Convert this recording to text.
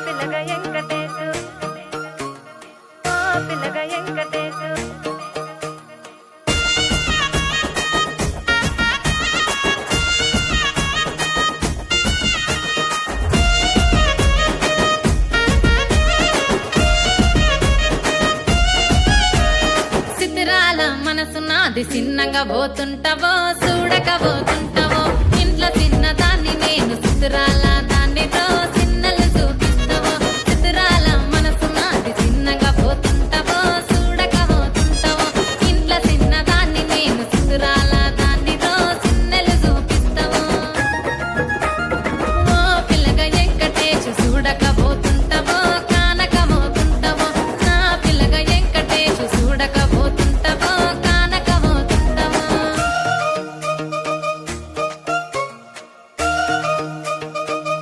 పిల్లగ వెంకటేశు ఓ పిల్లగ వెంకటేశు సిద్ధిరాల మనసు నాది చిన్నగా పోతుంటావో చూడక పోతుంటావో ఇంట్లో చిన్నదాన్ని నేను సిద్ధిరాల